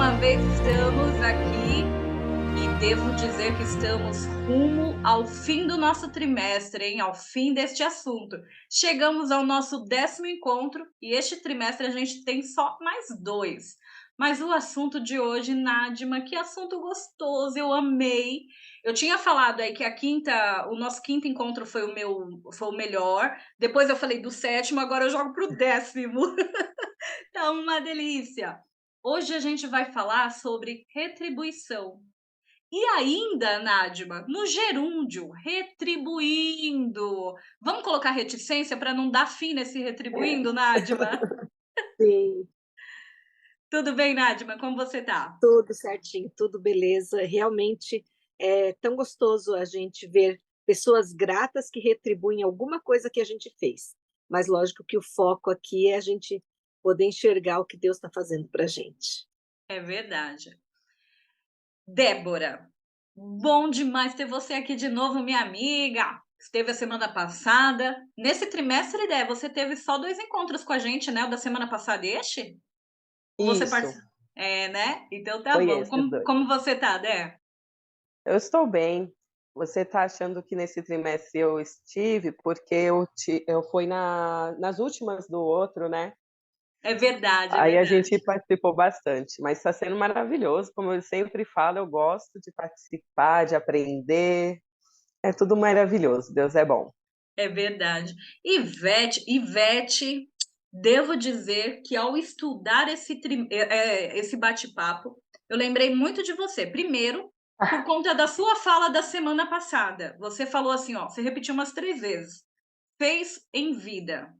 uma vez estamos aqui e devo dizer que estamos rumo ao fim do nosso trimestre, hein? Ao fim deste assunto. Chegamos ao nosso 10º encontro e este trimestre a gente tem só mais 2. Mas o assunto de hoje, Nádima, que assunto gostoso, eu amei. Eu tinha falado aí que o nosso quinto encontro foi o melhor. Depois eu falei do 7º, agora eu jogo pro 10º. Tá uma delícia. Hoje a gente vai falar sobre retribuição. E ainda, Nádima, no gerúndio, retribuindo. Vamos colocar reticência para não dar fim nesse retribuindo, Nádima? Sim, Tudo bem, Nádima? Como você tá? tudo certinho, tudo beleza. Realmente é tão gostoso a gente ver pessoas gratas que retribuem alguma coisa que a gente fez. Mas lógico que o foco aqui é a gente poder enxergar o que Deus está fazendo para a gente. É verdade. Débora, bom demais ter você aqui de novo, minha amiga. Esteve a semana passada. Nesse trimestre, Dé, você teve só 2 encontros com a gente, né? O da semana passada e este? Ou você Isso, participou? É, né? Então tá foi bom. esse Como, dois. como você tá, Dé? Eu estou bem. Você está achando que nesse trimestre eu estive porque eu fui nas últimas do outro, né? É verdade, é Aí a verdade. gente participou bastante, mas está sendo maravilhoso. Como eu sempre falo, eu gosto de participar, de aprender. É tudo maravilhoso. Deus é bom. É verdade. Ivete, devo dizer que ao estudar esse bate-papo, eu lembrei muito de você. Primeiro, por conta da sua fala da semana passada. Você falou assim, ó, você repetiu umas 3 vezes. Fez em vida.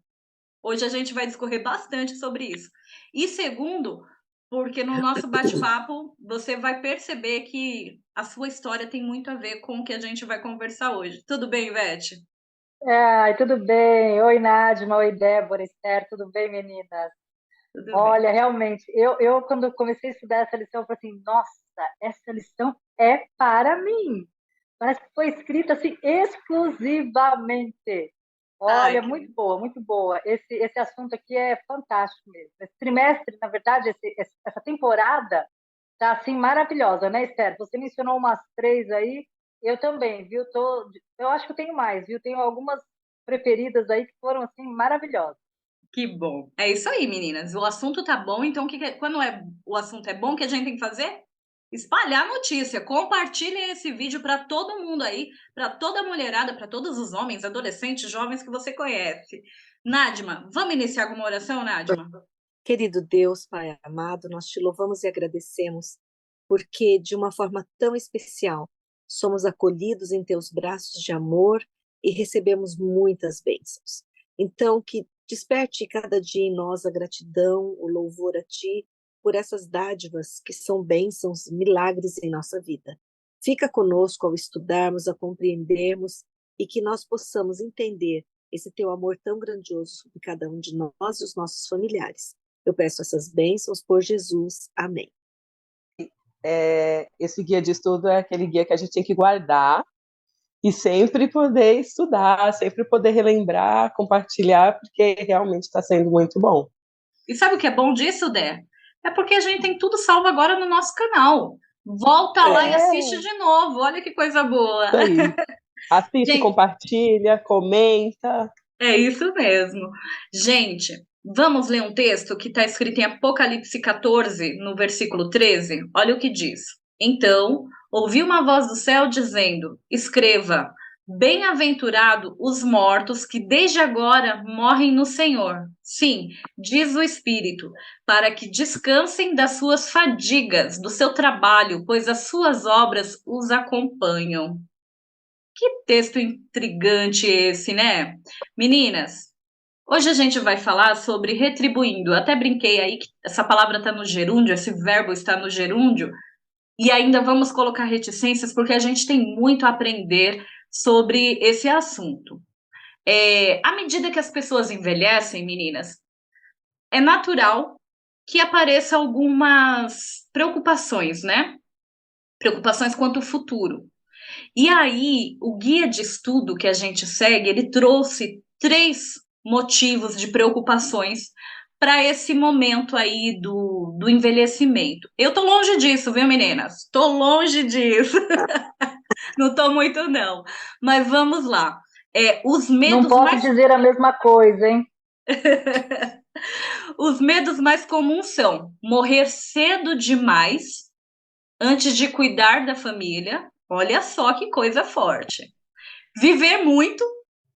Hoje a gente vai discorrer bastante sobre isso. E segundo, porque no nosso bate-papo você vai perceber que a sua história tem muito a ver com o que a gente vai conversar hoje. Tudo bem, Ivete? Ai, tudo bem? Oi, Nádia, oi, Débora, Esther, tudo bem, meninas? Tudo bem. Olha, realmente, eu quando comecei a estudar essa lição, eu falei assim, nossa, essa lição é para mim. Parece que foi escrita assim exclusivamente. Ai, Olha, que muito boa, muito boa. Esse assunto aqui é fantástico mesmo. Esse trimestre, na verdade, essa temporada tá assim maravilhosa, né, Esther? Você mencionou umas 3 aí, eu também, viu? Eu acho que eu tenho mais, viu? Tenho algumas preferidas aí que foram assim maravilhosas. que bom. É isso aí, meninas. O assunto tá bom, então quando o assunto é bom, o que a gente tem que fazer? Espalhar a notícia. Compartilhem esse vídeo para todo mundo aí, para toda a mulherada, para todos os homens, adolescentes, jovens que você conhece. Nádima, vamos iniciar com uma oração, Nádima? Querido Deus, Pai amado, nós te louvamos e agradecemos porque, de uma forma tão especial, somos acolhidos em teus braços de amor e recebemos muitas bênçãos. Então, que desperte cada dia em nós a gratidão, o louvor a ti por essas dádivas que são bênçãos, milagres em nossa vida. Fica conosco ao estudarmos, a compreendermos e que nós possamos entender esse teu amor tão grandioso sobre cada um de nós e os nossos familiares. Eu peço essas bênçãos por Jesus. Amém. Esse guia de estudo é aquele guia que a gente tem que guardar e sempre poder estudar, sempre poder relembrar, compartilhar, porque realmente está sendo muito bom. E sabe o que é bom disso, Dé? É porque a gente tem tudo salvo agora no nosso canal. Volta lá e assiste de novo. Olha que coisa boa. Isso aí. Assiste, Gente, compartilha, comenta. é isso mesmo. Gente, vamos ler um texto que está escrito em Apocalipse 14, no versículo 13? Olha o que diz. Então, ouvi uma voz do céu dizendo: Escreva, bem-aventurado os mortos que desde agora morrem no Senhor. Sim, diz o Espírito, para que descansem das suas fadigas, do seu trabalho, pois as suas obras os acompanham. Que texto intrigante esse, né? Meninas, hoje a gente vai falar sobre retribuindo. Eu até brinquei aí que essa palavra está no gerúndio, esse verbo está no gerúndio, e ainda vamos colocar reticências porque a gente tem muito a aprender sobre esse assunto. À medida que as pessoas envelhecem, meninas, é natural que apareçam algumas preocupações, né? Preocupações quanto ao futuro. E aí, o guia de estudo que a gente segue, ele trouxe 3 motivos de preocupações para esse momento aí do envelhecimento. Eu tô longe disso, viu, meninas? Tô longe disso. Não tô muito, não. Mas vamos lá. Os Não medos posso mais dizer a mesma coisa, hein? os medos mais comuns são morrer cedo demais antes de cuidar da família. Olha só que coisa forte. Viver muito,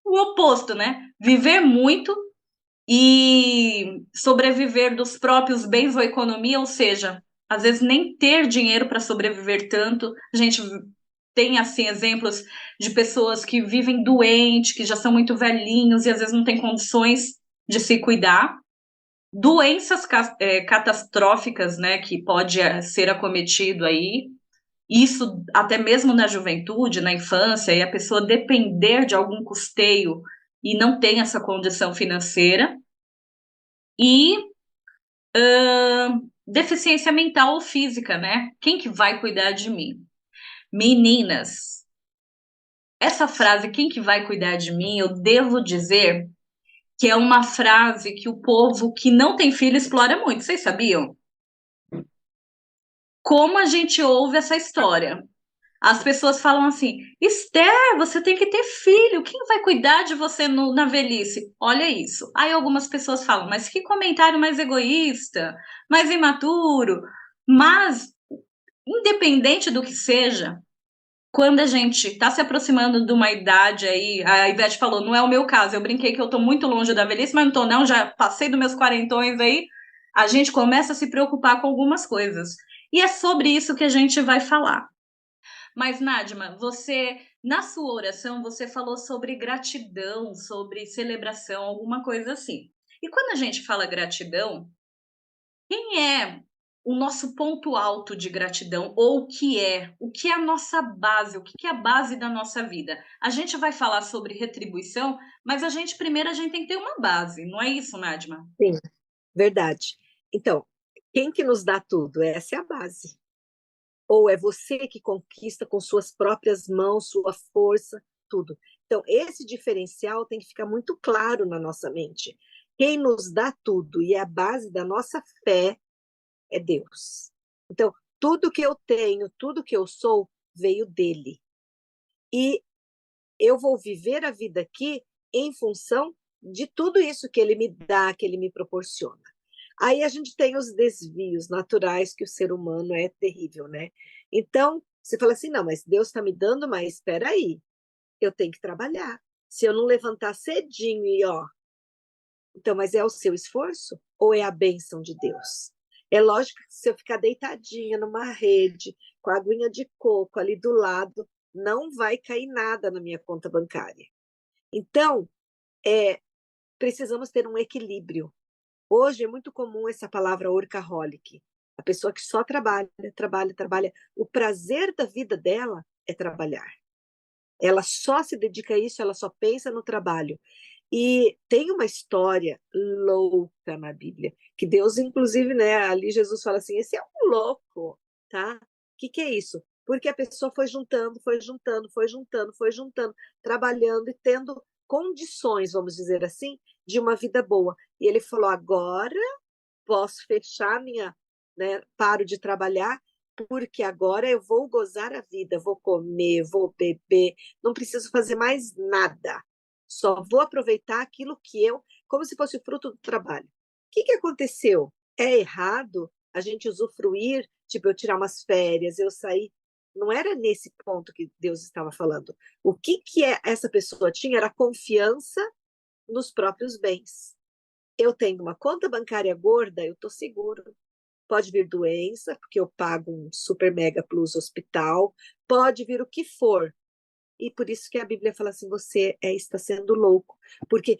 o oposto, né? Viver muito e sobreviver dos próprios bens ou economia, ou seja, às vezes nem ter dinheiro para sobreviver tanto. A gente tem assim exemplos de pessoas que vivem doentes, que já são muito velhinhos e às vezes não têm condições de se cuidar. Doenças catastróficas, né, que pode ser acometido aí. Isso até mesmo na juventude, na infância, e a pessoa depender de algum custeio e não tem essa condição financeira. E deficiência mental ou física, né? Quem que vai cuidar de mim? Meninas, essa frase, quem que vai cuidar de mim, eu devo dizer que é uma frase que o povo que não tem filho explora muito. Vocês sabiam? Como a gente ouve essa história? As pessoas falam assim: Esther, você tem que ter filho, quem vai cuidar de você na velhice? Olha isso. Aí algumas pessoas falam: mas que comentário mais egoísta, mais imaturo. Mas, independente do que seja, quando a gente está se aproximando de uma idade aí, a Ivete falou: não é o meu caso, eu brinquei que eu estou muito longe da velhice, mas não estou, não, já passei dos meus quarentões aí. A gente começa a se preocupar com algumas coisas. E é sobre isso que a gente vai falar. Mas, Nadima, você, na sua oração, você falou sobre gratidão, sobre celebração, alguma coisa assim. E quando a gente fala gratidão, quem é o nosso ponto alto de gratidão? Ou o que é a nossa base? O que é a base da nossa vida? A gente vai falar sobre retribuição, mas primeiro a gente tem que ter uma base, não é isso, Nadima? Sim, verdade. Então, quem que nos dá tudo? Essa é a base. Ou é você que conquista com suas próprias mãos, sua força, tudo. Então, esse diferencial tem que ficar muito claro na nossa mente. Quem nos dá tudo e é a base da nossa fé é Deus. Então, tudo que eu tenho, tudo que eu sou, veio dele. E eu vou viver a vida aqui em função de tudo isso que ele me dá, que ele me proporciona. Aí a gente tem os desvios naturais que o ser humano é terrível, né? Então, você fala assim, não, mas Deus está me dando, mas espera aí, eu tenho que trabalhar. Se eu não levantar cedinho e ó, então, mas é o seu esforço ou é a bênção de Deus? É lógico que se eu ficar deitadinha numa rede, com a aguinha de coco ali do lado, não vai cair nada na minha conta bancária. Então, precisamos ter um equilíbrio. Hoje é muito comum essa palavra workaholic. A pessoa que só trabalha, trabalha, trabalha. O prazer da vida dela é trabalhar. Ela só se dedica a isso, ela só pensa no trabalho. E tem uma história louca na Bíblia, que Deus, inclusive, né, ali Jesus fala assim, esse é um louco, tá? O que é isso? Porque a pessoa foi juntando, foi juntando, foi juntando, foi juntando, trabalhando e tendo condições, vamos dizer assim, de uma vida boa. E ele falou, agora posso fechar minha, né, paro de trabalhar, porque agora eu vou gozar a vida, vou comer, vou beber, não preciso fazer mais nada. Só vou aproveitar aquilo que como se fosse fruto do trabalho. O que aconteceu? É errado a gente usufruir, tipo, eu tirar umas férias, eu sair. Não era nesse ponto que Deus estava falando. O que essa pessoa tinha era confiança nos próprios bens. Eu tenho uma conta bancária gorda, eu estou seguro. Pode vir doença, porque eu pago um super mega plus hospital, pode vir o que for. E por isso que a Bíblia fala assim, você está sendo louco, porque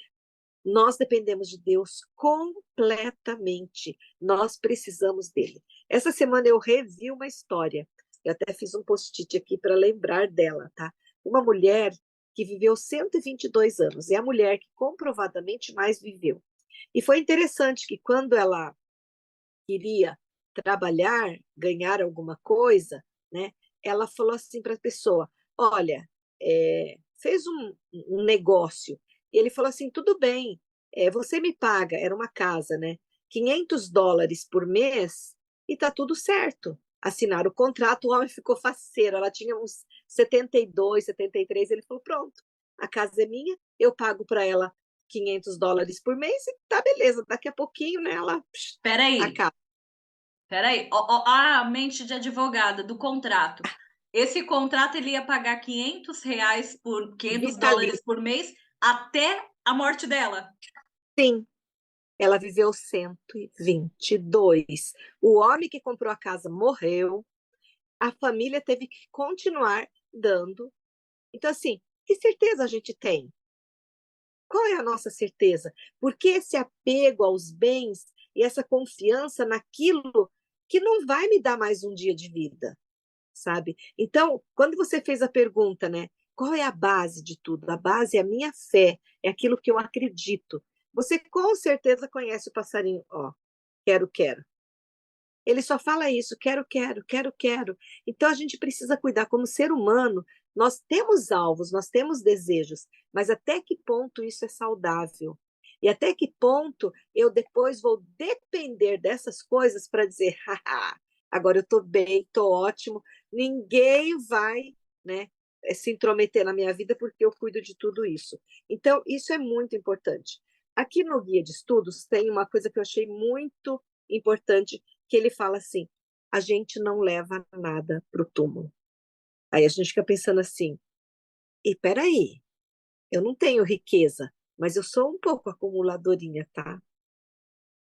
nós dependemos de Deus completamente, nós precisamos dele. Essa semana eu revi uma história, eu até fiz um post-it aqui para lembrar dela, tá? Uma mulher que viveu 122 anos, é a mulher que comprovadamente mais viveu. E foi interessante que quando ela queria trabalhar, ganhar alguma coisa, né? Ela falou assim para a pessoa, olha, fez um negócio. E ele falou assim, tudo bem, você me paga, era uma casa, né? US$ 500 por mês e tá tudo certo. Assinaram o contrato, o homem ficou faceiro, ela tinha uns 72, 73, ele falou, pronto, a casa é minha, eu pago para ela US$ 500 por mês e tá beleza, daqui a pouquinho, né, ela Peraí, acaba. ó, a mente de advogada do contrato. Esse contrato ele ia pagar R$ 500 por $500 por mês até a morte dela. Sim, ela viveu 122. O homem que comprou a casa morreu, a família teve que continuar dando. Então, assim, que certeza a gente tem? Qual é a nossa certeza? Porque esse apego aos bens e essa confiança naquilo que não vai me dar mais um dia de vida, sabe? Então, quando você fez a pergunta, né? Qual é a base de tudo? A base é a minha fé, é aquilo que eu acredito. Você com certeza conhece o passarinho, ó, quero, quero. Ele só fala isso, quero, quero, quero, quero. Então a gente precisa cuidar como ser humano. Nós temos alvos, nós temos desejos, mas até que ponto isso é saudável? E até que ponto eu depois vou depender dessas coisas para dizer, haha, agora eu estou bem, estou ótimo, ninguém vai, né, se intrometer na minha vida porque eu cuido de tudo isso. Então, isso é muito importante. Aqui no guia de estudos tem uma coisa que eu achei muito importante, que ele fala assim: a gente não leva nada para o túmulo. Aí a gente fica pensando assim: e peraí, eu não tenho riqueza, mas eu sou um pouco acumuladorinha, tá?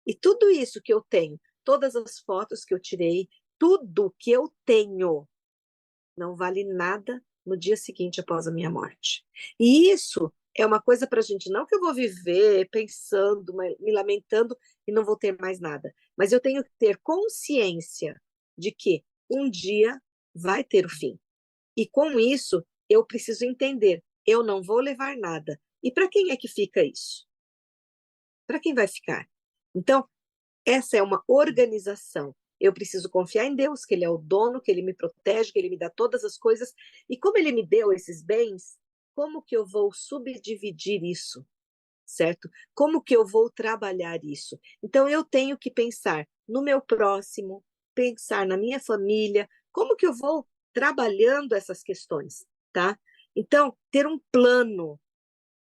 E tudo isso que eu tenho, todas as fotos que eu tirei, tudo que eu tenho, não vale nada no dia seguinte após a minha morte. E isso é uma coisa para a gente, não que eu vou viver pensando, me lamentando e não vou ter mais nada, mas eu tenho que ter consciência de que um dia vai ter o fim. E com isso, eu preciso entender, eu não vou levar nada. E para quem é que fica isso? Para quem vai ficar? Então, essa é uma organização. Eu preciso confiar em Deus, que Ele é o dono, que Ele me protege, que Ele me dá todas as coisas. E como Ele me deu esses bens, como que eu vou subdividir isso? Certo? Como que eu vou trabalhar isso? Então, eu tenho que pensar no meu próximo, pensar na minha família, como que eu vou trabalhando essas questões, tá? Então, ter um plano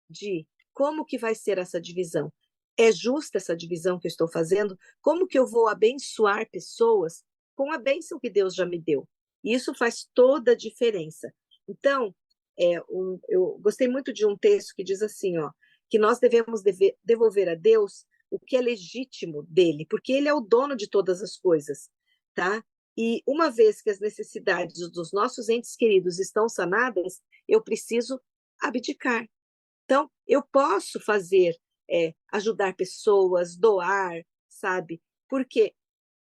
de como que vai ser essa divisão. É justa essa divisão que eu estou fazendo? Como que eu vou abençoar pessoas com a bênção que Deus já me deu? Isso faz toda a diferença. Então, eu gostei muito de um texto que diz assim, ó, que nós devemos devolver a Deus o que é legítimo dele, porque ele é o dono de todas as coisas, tá? E uma vez que as necessidades dos nossos entes queridos estão sanadas, eu preciso abdicar. Então, eu posso fazer, ajudar pessoas, doar, sabe? Porque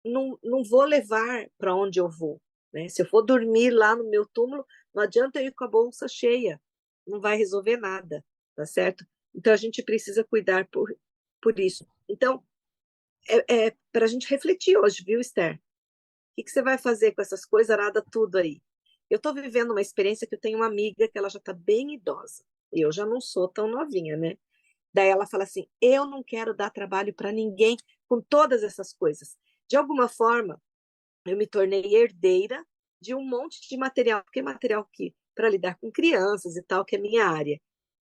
não vou levar para onde eu vou, né? Se eu for dormir lá no meu túmulo, não adianta eu ir com a bolsa cheia, não vai resolver nada, tá certo? Então, a gente precisa cuidar por isso. Então, é para a gente refletir hoje, viu, Esther? O que você vai fazer com essas coisas arada tudo aí? Eu estou vivendo uma experiência que eu tenho uma amiga que ela já está bem idosa. Eu já não sou tão novinha, né? Daí ela fala assim: eu não quero dar trabalho para ninguém com todas essas coisas. De alguma forma, eu me tornei herdeira de um monte de material, porque é material que para lidar com crianças e tal, que é minha área.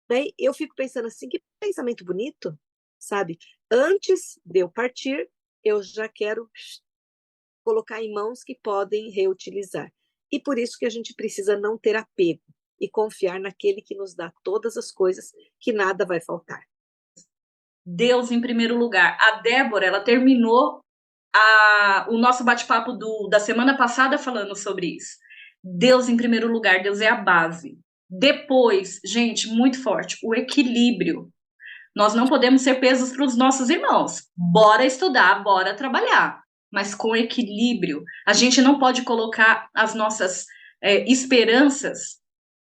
Daí eu fico pensando assim, que pensamento bonito, sabe? Antes de eu partir, eu já quero colocar em mãos que podem reutilizar. E por isso que a gente precisa não ter apego e confiar naquele que nos dá todas as coisas, que nada vai faltar. Deus em primeiro lugar. A Débora, ela terminou o nosso bate-papo da semana passada falando sobre isso. Deus em primeiro lugar, Deus é a base. Depois, gente, muito forte, o equilíbrio. Nós não podemos ser pesos para os nossos irmãos. Bora estudar, bora trabalhar, mas com equilíbrio. A gente não pode colocar as nossas esperanças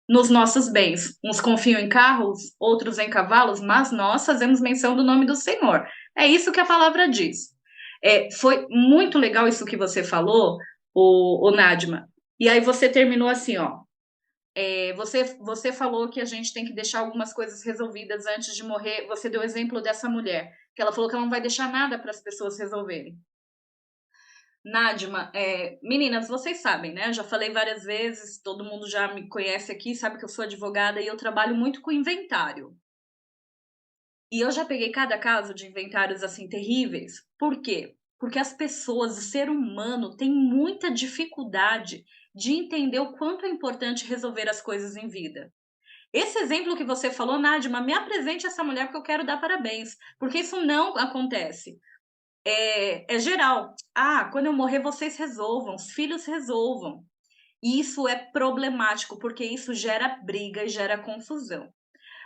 nos nossos bens. Uns confiam em carros, outros em cavalos, mas nós fazemos menção do nome do Senhor. É isso que a palavra diz. Foi muito legal isso que você falou, o Nadma. E aí você terminou assim, ó. Você falou que a gente tem que deixar algumas coisas resolvidas antes de morrer. Você deu o exemplo dessa mulher, que ela falou que ela não vai deixar nada para as pessoas resolverem. Nadima, meninas, vocês sabem, né? Eu já falei várias vezes, todo mundo já me conhece aqui, sabe que eu sou advogada e eu trabalho muito com inventário. E eu já peguei cada caso de inventários assim terríveis. Por quê? Porque as pessoas, o ser humano, tem muita dificuldade de entender o quanto é importante resolver as coisas em vida. Esse exemplo que você falou, Nadima, me apresente essa mulher porque eu quero dar parabéns, porque isso não acontece. É geral. Ah, quando eu morrer, vocês resolvam, os filhos resolvam. E isso é problemático, porque isso gera briga e gera confusão.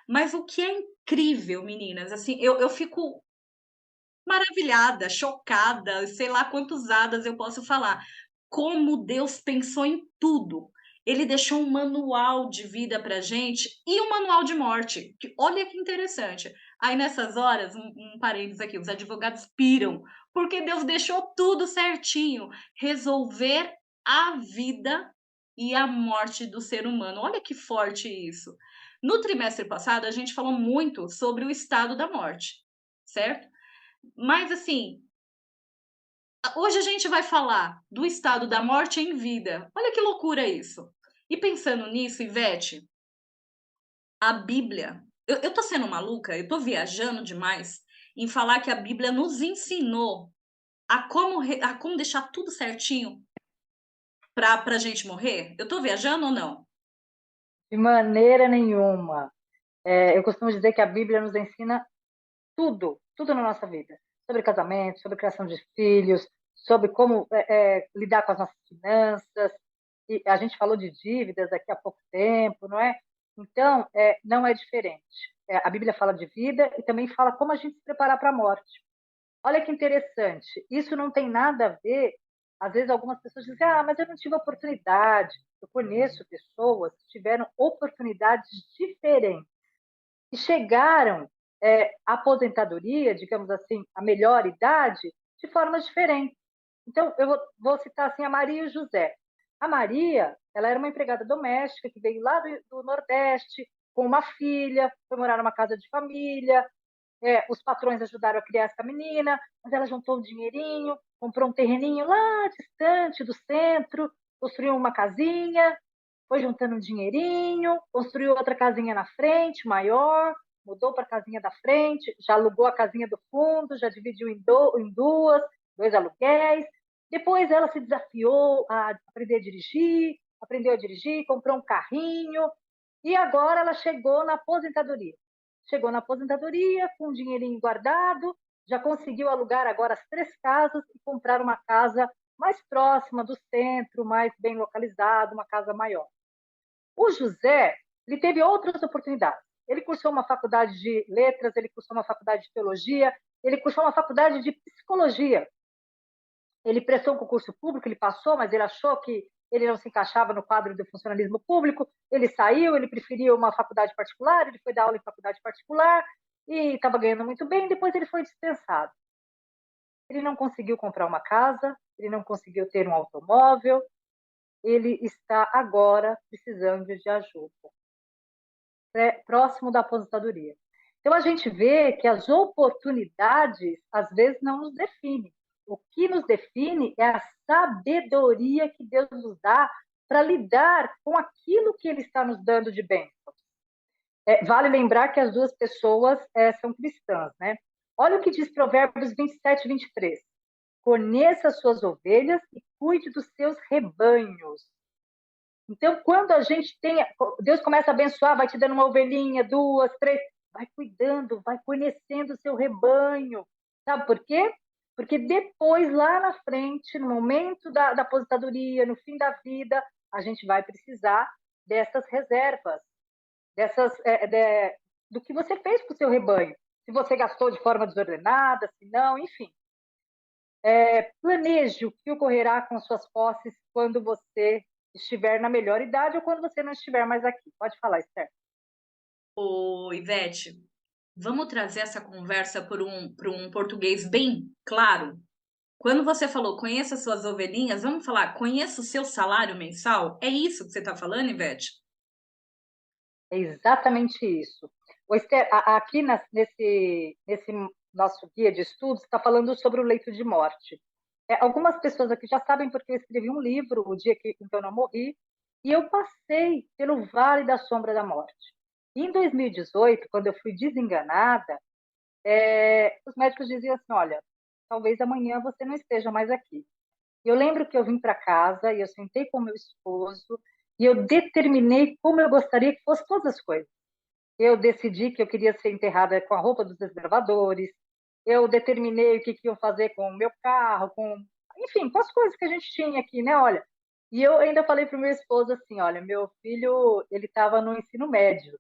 Mas o que é incrível, meninas, assim, eu fico maravilhada, chocada, sei lá quantos hadas eu posso falar. Como Deus pensou em tudo. Ele deixou um manual de vida pra gente e um manual de morte. Olha que interessante. Aí nessas horas, um parênteses aqui, os advogados piram, porque Deus deixou tudo certinho. Resolver a vida e a morte do ser humano. Olha que forte isso. No trimestre passado, a gente falou muito sobre o estado da morte, certo? Mas assim, hoje a gente vai falar do estado da morte em vida. Olha que loucura isso. E pensando nisso, Ivete, a Bíblia. Eu tô sendo maluca, eu tô viajando demais em falar que a Bíblia nos ensinou a como deixar tudo certinho pra gente morrer. Eu tô viajando ou não? De maneira nenhuma. Eu costumo dizer que a Bíblia nos ensina tudo, tudo na nossa vida. Sobre casamento, sobre criação de filhos, sobre como lidar com as nossas finanças. E a gente falou de dívidas aqui há pouco tempo, não é? Então, não é diferente. A Bíblia fala de vida e também fala como a gente se preparar para a morte. Olha que interessante. Isso não tem nada a ver. Às vezes, algumas pessoas dizem: ah, mas eu não tive oportunidade. Eu conheço pessoas que tiveram oportunidades diferentes e chegaram à aposentadoria, digamos assim, à melhor idade, de formas diferentes. Então, eu vou citar assim a Maria e o José. A Maria, ela era uma empregada doméstica que veio lá do Nordeste com uma filha, foi morar numa casa de família, os patrões ajudaram a criar essa menina, mas ela juntou um dinheirinho, comprou um terreninho lá distante do centro, construiu uma casinha, foi juntando um dinheirinho, construiu outra casinha na frente, maior, mudou para a casinha da frente, já alugou a casinha do fundo, já dividiu em duas, dois aluguéis. Depois ela se desafiou a aprender a dirigir, aprendeu a dirigir, comprou um carrinho, e agora ela chegou na aposentadoria. Chegou na aposentadoria com um dinheirinho guardado, já conseguiu alugar agora as 3 casas e comprar uma casa mais próxima do centro, mais bem localizada, uma casa maior. O José, ele teve outras oportunidades. Ele cursou uma faculdade de letras, ele cursou uma faculdade de teologia, ele cursou uma faculdade de psicologia. Ele prestou um concurso público, ele passou, mas ele achou que ele não se encaixava no quadro do funcionalismo público, ele saiu, ele preferiu uma faculdade particular, ele foi dar aula em faculdade particular e estava ganhando muito bem, depois ele foi dispensado. Ele não conseguiu comprar uma casa, ele não conseguiu ter um automóvel, ele está agora precisando de ajuda, próximo da aposentadoria. Então a gente vê que as oportunidades às vezes não nos definem. O que nos define é a sabedoria que Deus nos dá para lidar com aquilo que Ele está nos dando de bênção. Vale lembrar que as duas pessoas são cristãs, né? Olha o que diz Provérbios 27, 23. Conheça as suas ovelhas e cuide dos seus rebanhos. Então, quando a gente Deus começa a abençoar, vai te dando uma ovelhinha, 2, 3, vai cuidando, vai conhecendo o seu rebanho. Sabe por quê? Porque depois, lá na frente, no momento da aposentadoria, no fim da vida, a gente vai precisar dessas reservas, do que você fez com o seu rebanho. Se você gastou de forma desordenada, se não, enfim. Planeje o que ocorrerá com suas posses quando você estiver na melhor idade ou quando você não estiver mais aqui. Pode falar, Esther. Ô, Ivete, vamos trazer essa conversa para um português bem claro. Quando você falou conheça suas ovelhinhas, vamos falar conheça o seu salário mensal? É isso que você está falando, Ivete? É exatamente isso. O Esther, aqui nesse nosso guia de estudos, está falando sobre o leito de morte. Algumas pessoas aqui já sabem porque eu escrevi um livro, O Dia que então eu não morri, e eu passei pelo Vale da Sombra da Morte. E em 2018, quando eu fui desenganada, os médicos diziam assim, olha, talvez amanhã você não esteja mais aqui. Eu lembro que eu vim para casa e eu sentei com meu esposo e eu determinei como eu gostaria que fossem todas as coisas. Eu decidi que eu queria ser enterrada com a roupa dos desbravadores. Eu determinei o que iam fazer com o meu carro, enfim, com as coisas que a gente tinha aqui, né? Olha, e eu ainda falei para o meu esposo assim, olha, meu filho, ele estava no ensino médio.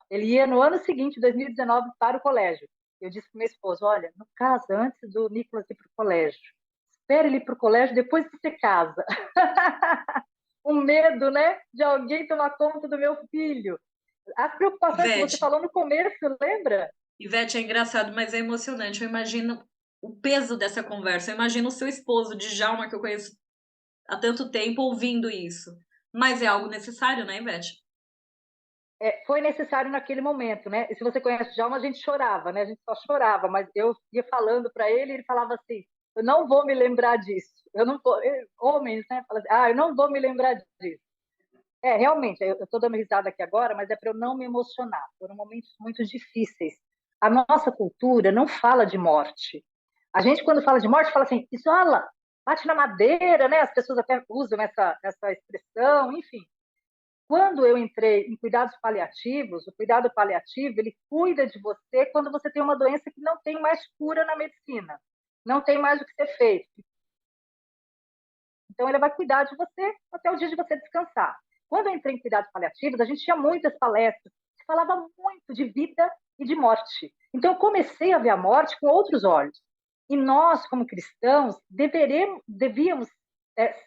Ele ia no ano seguinte, 2019, para o colégio. Eu disse para o meu esposo, olha, no caso, antes do Nicolas ir para o colégio, espere ele ir para o colégio, depois você casa. Um medo, né, de alguém tomar conta do meu filho. As preocupações que você Ivete, falou no começo, lembra? Ivete, é engraçado, mas é emocionante. Eu imagino o peso dessa conversa. Eu imagino o seu esposo, Djalma, que eu conheço há tanto tempo, ouvindo isso. Mas é algo necessário, né, Ivete? Foi necessário naquele momento, né? E se você conhece o Djalma, a gente chorava, né? A gente só chorava, mas eu ia falando para ele, ele falava assim: eu não vou me lembrar disso. Eu não vou. Homens, né? Fala assim, eu não vou me lembrar disso. Realmente, eu estou dando risada aqui agora, mas é para eu não me emocionar. Foram momentos muito difíceis. A nossa cultura não fala de morte. A gente, quando fala de morte, fala assim: isola, bate na madeira, né? As pessoas até usam essa expressão, enfim. Quando eu entrei em cuidados paliativos, o cuidado paliativo, ele cuida de você quando você tem uma doença que não tem mais cura na medicina, não tem mais o que ser feito. Então, ele vai cuidar de você até o dia de você descansar. Quando eu entrei em cuidados paliativos, a gente tinha muitas palestras, se falava muito de vida e de morte. Então, eu comecei a ver a morte com outros olhos. E nós, como cristãos, devíamos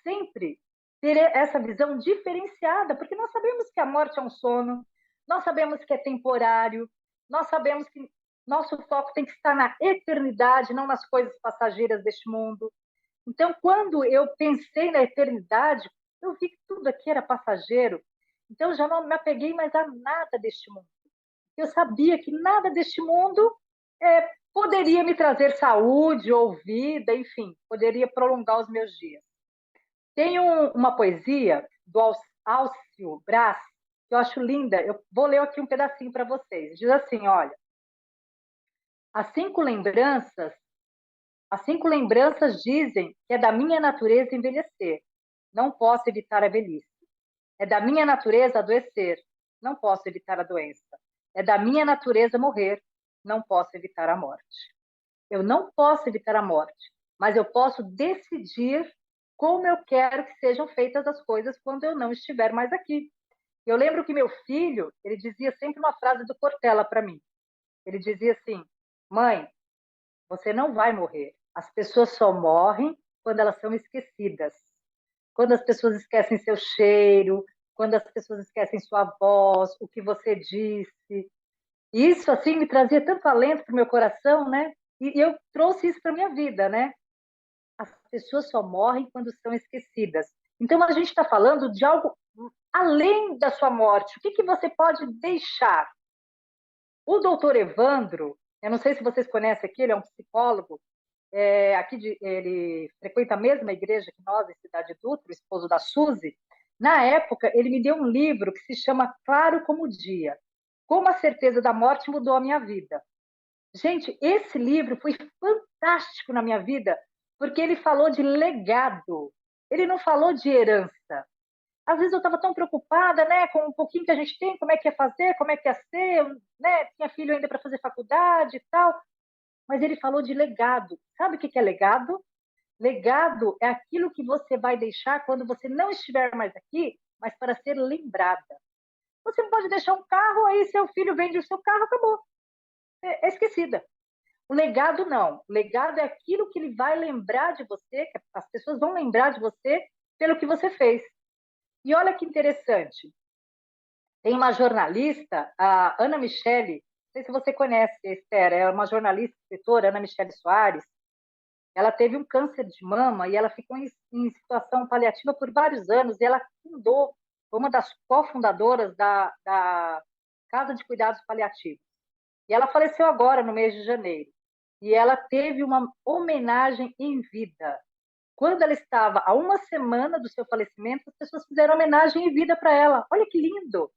sempre ter essa visão diferenciada, porque nós sabemos que a morte é um sono, nós sabemos que é temporário, nós sabemos que nosso foco tem que estar na eternidade, não nas coisas passageiras deste mundo. Então, quando eu pensei na eternidade, eu vi que tudo aqui era passageiro. Então, eu já não me apeguei mais a nada deste mundo. Eu sabia que nada deste mundo poderia me trazer saúde ou vida, enfim, poderia prolongar os meus dias. Tem uma poesia do Alcio Brás, que eu acho linda. Eu vou ler aqui um pedacinho para vocês. Diz assim, olha, as cinco lembranças dizem que é da minha natureza envelhecer. Não posso evitar a velhice. É da minha natureza adoecer. Não posso evitar a doença. É da minha natureza morrer. Não posso evitar a morte. Eu não posso evitar a morte, mas eu posso decidir como eu quero que sejam feitas as coisas quando eu não estiver mais aqui. Eu lembro que meu filho, ele dizia sempre uma frase do Cortella para mim. Ele dizia assim: mãe, você não vai morrer. As pessoas só morrem quando elas são esquecidas. Quando as pessoas esquecem seu cheiro, quando as pessoas esquecem sua voz, o que você disse. Isso, assim, me trazia tanto alento para o meu coração, né? E eu trouxe isso para minha vida, né? As pessoas só morrem quando são esquecidas. Então, a gente está falando de algo além da sua morte. O que você pode deixar? O doutor Evandro, eu não sei se vocês conhecem aqui, ele é um psicólogo, ele frequenta a mesma igreja que nós, em Cidade Dutra, o esposo da Suzy. Na época, ele me deu um livro que se chama Claro como o Dia. Como a certeza da morte mudou a minha vida. Gente, esse livro foi fantástico na minha vida, porque ele falou de legado. Ele não falou de herança. Às vezes eu estava tão preocupada, né, com um pouquinho que a gente tem, como é que ia fazer, como é que ia ser, né, tinha filho ainda para fazer faculdade e tal, mas ele falou de legado. Sabe o que é legado? Legado é aquilo que você vai deixar quando você não estiver mais aqui, mas para ser lembrada. Você não pode deixar um carro, aí seu filho vende o seu carro, acabou. É esquecida. O legado não. O legado é aquilo que ele vai lembrar de você, que as pessoas vão lembrar de você pelo que você fez. E olha que interessante. Tem uma jornalista, a Ana Michele, não sei se você conhece, Esther, é uma jornalista, escritora, Ana Michele Soares. Ela teve um câncer de mama e ela ficou em situação paliativa por vários anos e ela fundou, foi uma das cofundadoras da Casa de Cuidados Paliativos. E ela faleceu agora, no mês de janeiro. E ela teve uma homenagem em vida. Quando ela estava a uma semana do seu falecimento, as pessoas fizeram homenagem em vida para ela. Olha que lindo!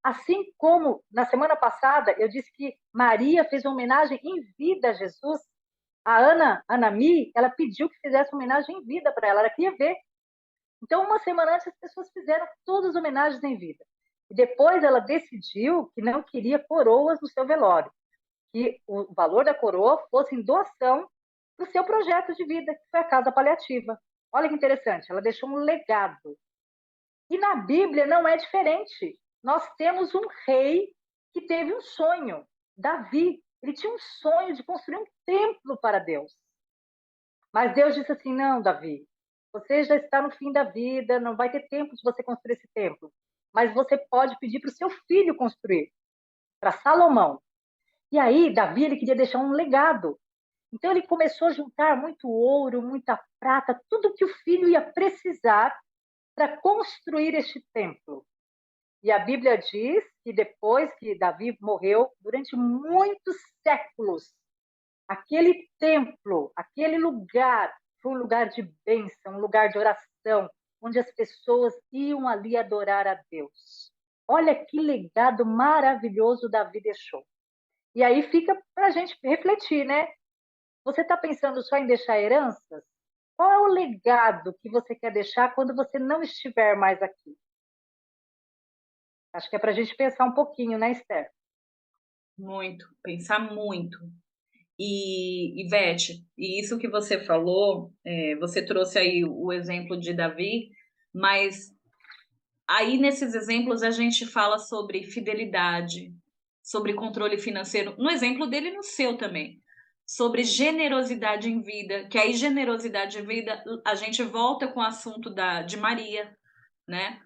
Assim como na semana passada eu disse que Maria fez uma homenagem em vida a Jesus, a Ana Mi, ela pediu que fizesse uma homenagem em vida para ela queria ver. Então, uma semana antes, as pessoas fizeram todas as homenagens em vida. E depois ela decidiu que não queria coroas no seu velório, que o valor da coroa fosse em doação para o seu projeto de vida, que foi a Casa Paliativa. Olha que interessante, ela deixou um legado. E na Bíblia não é diferente. Nós temos um rei que teve um sonho, Davi. Ele tinha um sonho de construir um templo para Deus. Mas Deus disse assim: não, Davi, você já está no fim da vida, não vai ter tempo de você construir esse templo. Mas você pode pedir para o seu filho construir, para Salomão. E aí, Davi, ele queria deixar um legado. Então, ele começou a juntar muito ouro, muita prata, tudo que o filho ia precisar para construir este templo. E a Bíblia diz que depois que Davi morreu, durante muitos séculos, aquele templo, aquele lugar, foi um lugar de bênção, um lugar de oração, onde as pessoas iam ali adorar a Deus. Olha que legado maravilhoso Davi deixou. E aí fica para a gente refletir, né? Você está pensando só em deixar heranças? Qual é o legado que você quer deixar quando você não estiver mais aqui? Acho que é para a gente pensar um pouquinho, né, Esther? Muito, pensar muito. E, Ivete, e isso que você falou, você trouxe aí o exemplo de Davi, mas aí nesses exemplos a gente fala sobre fidelidade, sobre controle financeiro, no exemplo dele e no seu também, sobre generosidade em vida, que aí generosidade em vida a gente volta com o assunto de Maria, né?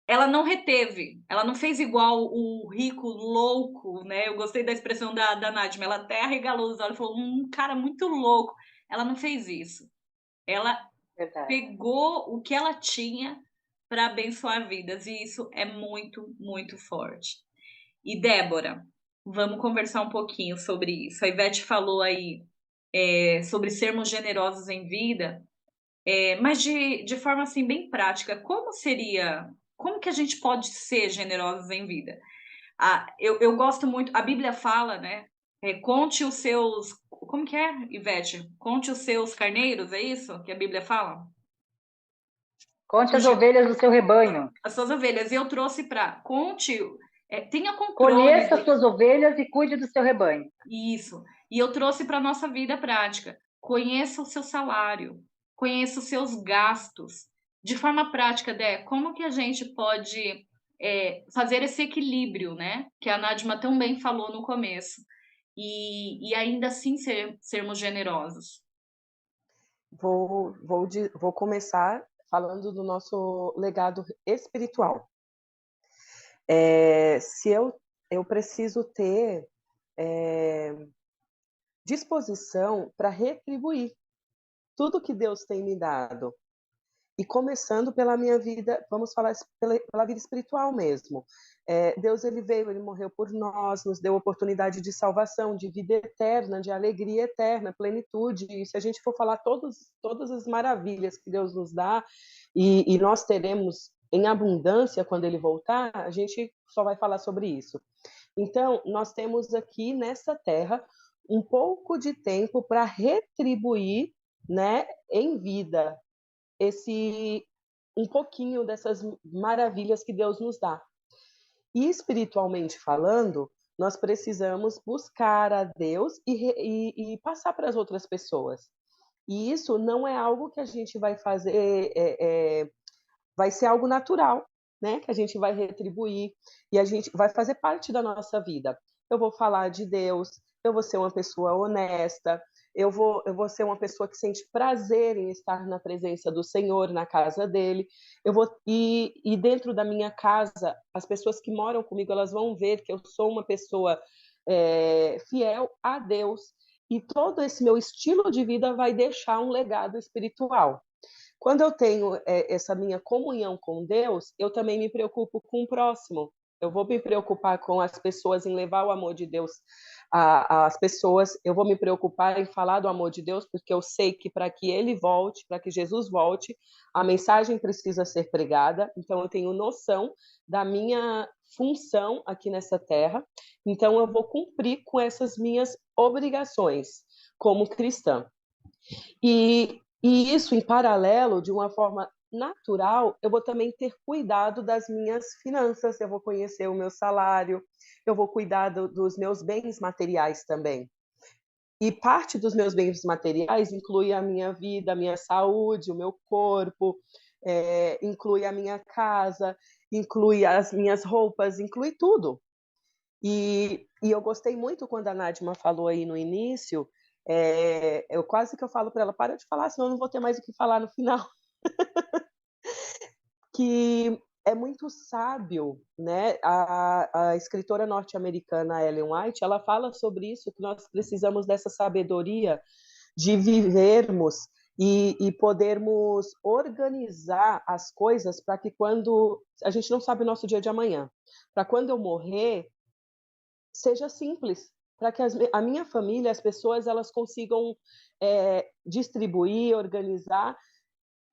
Ela não reteve, ela não fez igual o rico louco, né? Eu gostei da expressão da Nadja, ela até arregalou os olhos e falou, cara muito louco. Ela não fez isso. Ela Verdade. pegou o que ela tinha para abençoar vidas, e isso é muito, muito forte. E Débora, vamos conversar um pouquinho sobre isso. A Ivete falou aí sobre sermos generosos em vida, mas de forma assim bem prática, como que a gente pode ser generosos em vida? Eu gosto muito, a Bíblia fala, né? Conte os seus, como que é, Ivete? Conte os seus carneiros, é isso que a Bíblia fala? Conte as ovelhas do seu rebanho. As suas ovelhas. E eu trouxe para conte, tenha controle. Conheça as suas ovelhas e cuide do seu rebanho. Isso. E eu trouxe para nossa vida prática. Conheça o seu salário, conheça os seus gastos. De forma prática, Dé, como que a gente pode fazer esse equilíbrio, né? Que a Nadma tão bem falou no começo. E ainda assim sermos generosos. Vou começar falando do nosso legado espiritual. Se eu preciso ter disposição para retribuir tudo que Deus tem me dado. E começando pela minha vida, vamos falar pela vida espiritual mesmo. Deus, ele veio, ele morreu por nós, nos deu oportunidade de salvação, de vida eterna, de alegria eterna, plenitude. E se a gente for falar todas as maravilhas que Deus nos dá, e nós teremos em abundância quando ele voltar, a gente só vai falar sobre isso. Então, nós temos aqui nessa terra um pouco de tempo para retribuir, né, em vida, um pouquinho dessas maravilhas que Deus nos dá. E espiritualmente falando, nós precisamos buscar a Deus e passar para as outras pessoas. E isso não é algo que a gente vai fazer, vai ser algo natural, né? Que a gente vai retribuir e a gente vai fazer parte da nossa vida. Eu vou falar de Deus, eu vou ser uma pessoa honesta, eu vou ser uma pessoa que sente prazer em estar na presença do Senhor, na casa dele. E dentro da minha casa, as pessoas que moram comigo, elas vão ver que eu sou uma pessoa fiel a Deus, e todo esse meu estilo de vida vai deixar um legado espiritual. Quando eu tenho essa minha comunhão com Deus, eu também me preocupo com o próximo, eu vou me preocupar com as pessoas, em levar o amor de Deus às pessoas, eu vou me preocupar em falar do amor de Deus, porque eu sei que para que ele volte, para que Jesus volte, a mensagem precisa ser pregada, então eu tenho noção da minha função aqui nessa terra, então eu vou cumprir com essas minhas obrigações como cristã. E isso, em paralelo, de uma forma natural, eu vou também ter cuidado das minhas finanças, eu vou conhecer o meu salário, eu vou cuidar dos meus bens materiais também. E parte dos meus bens materiais inclui a minha vida, a minha saúde, o meu corpo, inclui a minha casa, inclui as minhas roupas, inclui tudo. E eu gostei muito quando a Nadima falou aí no início, eu quase que eu falo para ela, para de falar, senão eu não vou ter mais o que falar no final. Que é muito sábio, né? A escritora norte-americana Ellen White, ela fala sobre isso, que nós precisamos dessa sabedoria de vivermos e podermos organizar as coisas para que quando a gente não sabe o nosso dia de amanhã, para quando eu morrer seja simples, para que a minha família, as pessoas, elas consigam distribuir, organizar,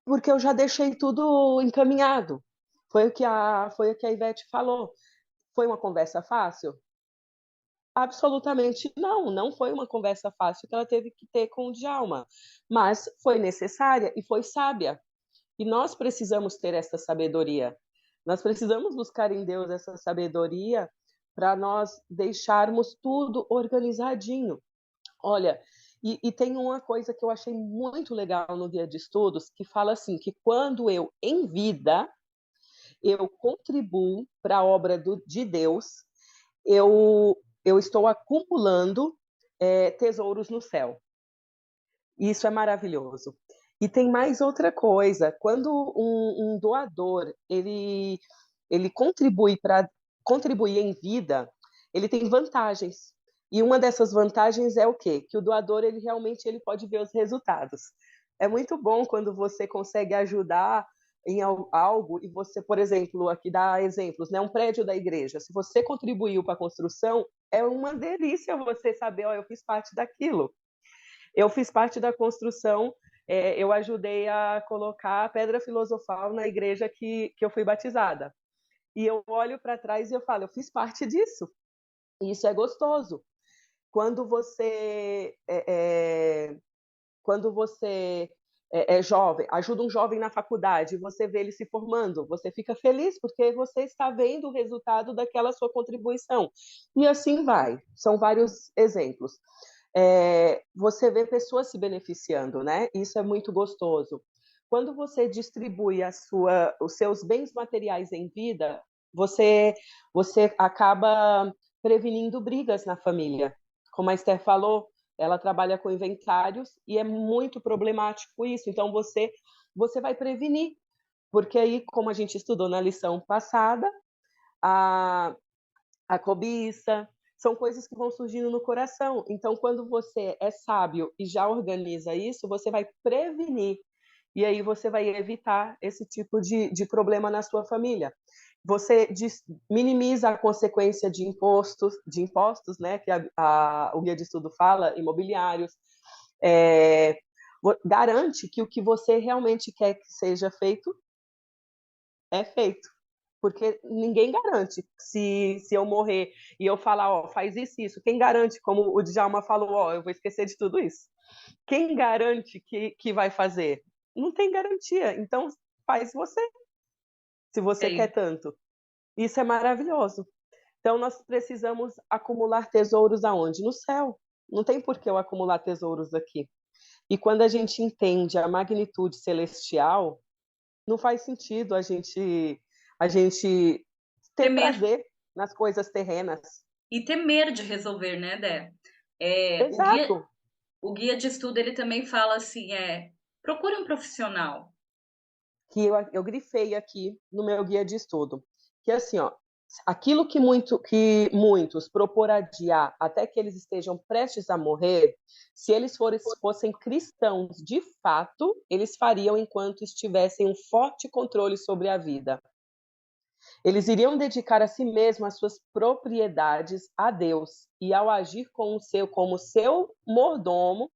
porque eu já deixei tudo encaminhado. Foi o que a Ivete falou. Foi uma conversa fácil? Absolutamente não, não foi uma conversa fácil que ela teve que ter com o Djalma, mas foi necessária e foi sábia. E nós precisamos ter essa sabedoria. Nós precisamos buscar em Deus essa sabedoria para nós deixarmos tudo organizadinho. Olha, e tem uma coisa que eu achei muito legal no guia de estudos, que fala assim, que quando eu, em vida, eu contribuo para a obra de Deus, eu estou acumulando tesouros no céu. Isso é maravilhoso. E tem mais outra coisa, quando um doador ele contribui para contribuir em vida, ele tem vantagens. E uma dessas vantagens é o quê? Que o doador ele realmente ele pode ver os resultados. É muito bom quando você consegue ajudar em algo e você, por exemplo, aqui dá exemplos, né? Um prédio da igreja. Se você contribuiu para a construção, é uma delícia você saber, ó, eu fiz parte daquilo. Eu fiz parte da construção, eu ajudei a colocar a pedra filosofal na igreja que eu fui batizada. E eu olho para trás e eu falo, eu fiz parte disso. E isso é gostoso. Quando você é jovem, ajuda um jovem na faculdade, você vê ele se formando, você fica feliz porque você está vendo o resultado daquela sua contribuição. E assim vai. São vários exemplos. Você vê pessoas se beneficiando, né? Isso é muito gostoso. Quando você distribui os seus bens materiais em vida, você acaba prevenindo brigas na família. Como a Esther falou, ela trabalha com inventários e é muito problemático isso. Então, você vai prevenir. Porque aí, como a gente estudou na lição passada, a cobiça, são coisas que vão surgindo no coração. Então, quando você é sábio e já organiza isso, você vai prevenir. E aí você vai evitar esse tipo de problema na sua família. Você minimiza a consequência de impostos, né, que o guia de estudo fala, imobiliários. Garante que o que você realmente quer que seja feito é feito. Porque ninguém garante se eu morrer e eu falar, ó, faz isso. Quem garante, como o Djalma falou, ó, eu vou esquecer de tudo isso? Quem garante que vai fazer? Não tem garantia. Então, faz você, se você quer tanto. Isso é maravilhoso. Então, nós precisamos acumular tesouros aonde? No céu. Não tem por que eu acumular tesouros aqui. E quando a gente entende a magnitude celestial, não faz sentido a gente ter prazer nas coisas terrenas. E temer de resolver, né, Dé? Exato. O guia de estudo, ele também fala assim, procure um profissional. Que eu grifei aqui no meu guia de estudo. Que assim, ó, aquilo que muitos propor adiar até que eles estejam prestes a morrer, se eles fossem cristãos de fato, eles fariam enquanto estivessem um forte controle sobre a vida. Eles iriam dedicar a si mesmos as suas propriedades a Deus, e ao agir como seu mordomo,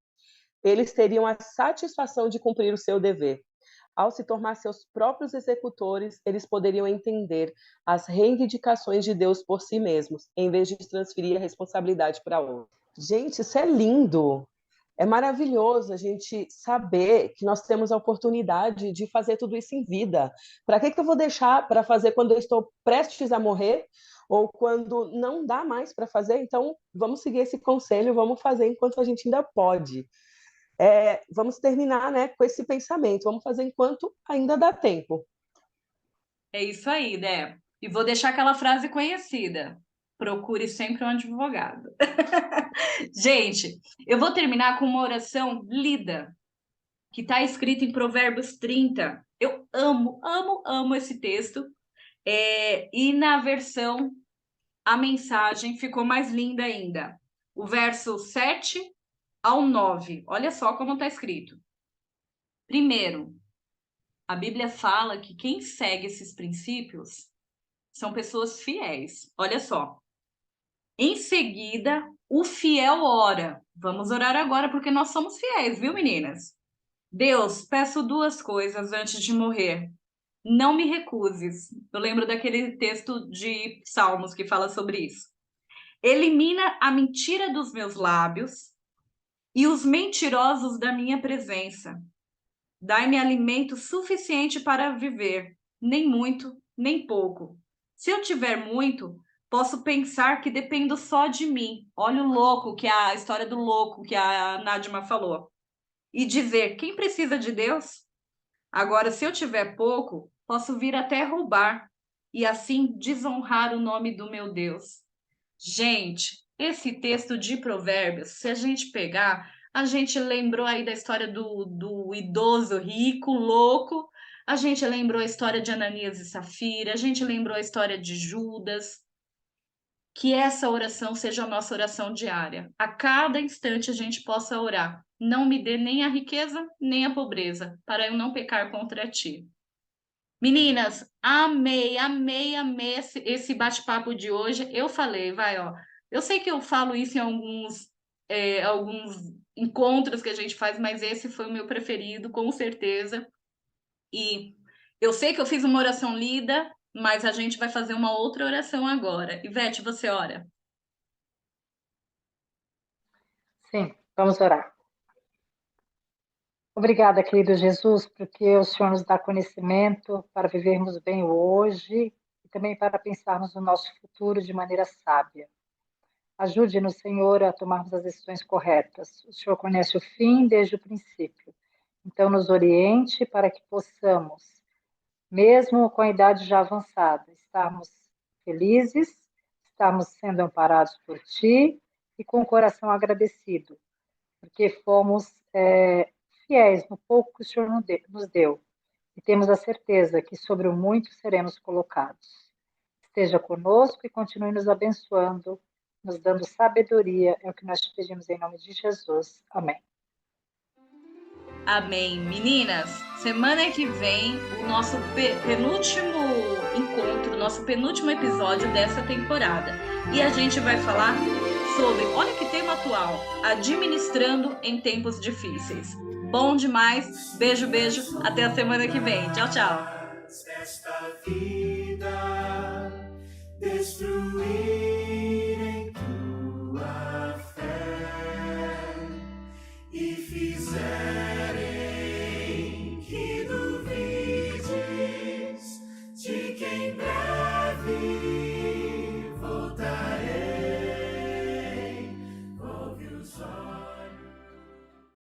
eles teriam a satisfação de cumprir o seu dever. Ao se tornar seus próprios executores, eles poderiam entender as reivindicações de Deus por si mesmos, em vez de transferir a responsabilidade para outros. Gente, isso é lindo! É maravilhoso a gente saber que nós temos a oportunidade de fazer tudo isso em vida. Para que eu vou deixar para fazer quando eu estou prestes a morrer ou quando não dá mais para fazer? Então, vamos seguir esse conselho, vamos fazer enquanto a gente ainda pode. Vamos terminar, né, com esse pensamento. Vamos fazer enquanto ainda dá tempo. É isso aí, Dé. E vou deixar aquela frase conhecida. Procure sempre um advogado. Gente, eu vou terminar com uma oração lida, que está escrita em Provérbios 30. Eu amo, amo, amo esse texto. E na versão, a mensagem ficou mais linda ainda. O verso 7 ao 9. Olha só como está escrito. Primeiro, a Bíblia fala que quem segue esses princípios são pessoas fiéis. Olha só. Em seguida, o fiel ora. Vamos orar agora porque nós somos fiéis, viu, meninas? Deus, peço duas coisas antes de morrer. Não me recuses. Eu lembro daquele texto de Salmos que fala sobre isso. Elimina a mentira dos meus lábios e os mentirosos da minha presença. Dai-me alimento suficiente para viver, nem muito, nem pouco. Se eu tiver muito, posso pensar que dependo só de mim. Olha o louco, que é a história do louco que a Nádima falou. E dizer, quem precisa de Deus? Agora, se eu tiver pouco, posso vir até roubar e assim desonrar o nome do meu Deus. Gente, esse texto de Provérbios, se a gente pegar, a gente lembrou aí da história do idoso rico, louco, a gente lembrou a história de Ananias e Safira, a gente lembrou a história de Judas. Que essa oração seja a nossa oração diária. A cada instante a gente possa orar. Não me dê nem a riqueza, nem a pobreza, para eu não pecar contra ti. Meninas, amei, amei, amei esse bate-papo de hoje. Eu falei, ó. Eu sei que eu falo isso em alguns encontros que a gente faz, mas esse foi o meu preferido, com certeza. E eu sei que eu fiz uma oração lida, mas a gente vai fazer uma outra oração agora. Ivete, você ora? Sim, vamos orar. Obrigada, querido Jesus, porque o Senhor nos dá conhecimento para vivermos bem o hoje e também para pensarmos no nosso futuro de maneira sábia. Ajude-nos, Senhor, a tomarmos as decisões corretas. O Senhor conhece o fim desde o princípio. Então, nos oriente para que possamos, mesmo com a idade já avançada, estarmos felizes, estarmos sendo amparados por Ti e com o coração agradecido, porque fomos fiéis no pouco que o Senhor nos deu. E temos a certeza que sobre o muito seremos colocados. Esteja conosco e continue nos abençoando, nos dando sabedoria, é o que nós te pedimos em nome de Jesus. Amém. Amém. Meninas, semana que vem, o nosso penúltimo encontro, nosso penúltimo episódio dessa temporada. E a gente vai falar sobre, olha que tema atual, administrando em tempos difíceis. Bom demais. Beijo, beijo. Até a semana que vem. Tchau, tchau. Esta vida destruir